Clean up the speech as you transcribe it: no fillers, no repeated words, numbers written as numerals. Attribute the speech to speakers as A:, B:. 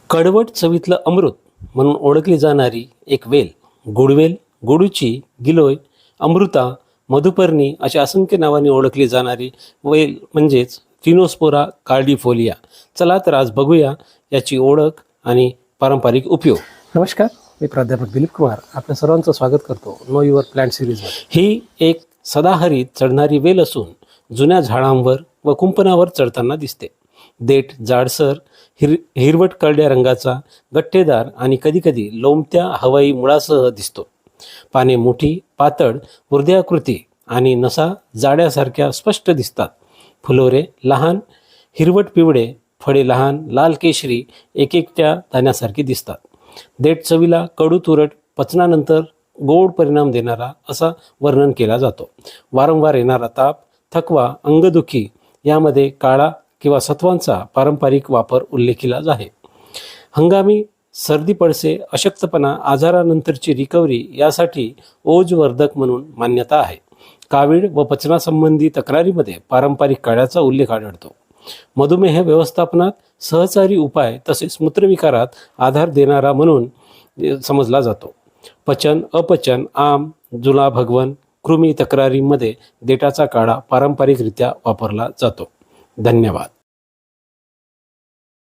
A: कडवट चवीतलं अमृत म्हणून ओळखली जाणारी एक वेल, गुडवेल, गुडूची, गिलोय, अमृता, मधुपर्णी अशा असंख्य नावांनी ओळखली जाणारी वेल म्हणजेच फिनोस्पोरा कार्डिफोलिया. चला तर आज बघूया याची ओळख आणि पारंपरिक उपयोग. नमस्कार, मी प्राध्यापक दिलीप कुमार आपल्या सर्वांचं स्वागत करतो नो युअर प्लांट सिरीजमध्ये. ही एक सदाहरित चढणारी वेल असून जुन्या झाडांवर व कुंपणावर चढताना दिसते. देठ जाडसर हिरवट करड्या रंगाचा, गठ्ठेदार आणि कधीकधी लोंबत्या हवाई मुळासह दिसतो. पाने मोठी, पातळ, हृदयाकृती आणि नसा जाड्यासारख्या स्पष्ट दिसतात. फुलोरे लहान, हिरवट पिवळे, फळे लहान, लाल केशरी, एकेकट्या दाण्यासारखी दिसतात. देठ चवीला कडू तुरट, पचनानंतर गोड परिणाम देणारा असा वर्णन केला जातो. वारंवार येणारा ताप, थकवा, अंगदुखी यामध्ये काळा किंवा सत्वांचा पारंपरिक वापर उल्लेखिला आहे. हंगामी सर्दी, पडसे, अशक्तपणा, आजारानंतरची रिकव्हरी यासाठी ओजवर्धक म्हणून मान्यता आहे. कावीळ व पचनासंबंधी तक्रारीमध्ये पारंपरिक काळ्याचा उल्लेख आढळतो. मधुमेह व्यवस्थापनात सहचारी उपाय तसेच मूत्रविकारात आधार देणारा म्हणून समजला जातो. पचन, अपचन, आम, जुला भगवन, कृमी तक्रारीमध्ये देठाचा काढा पारंपरिकरित्या वापरला जातो. धन्यवाद.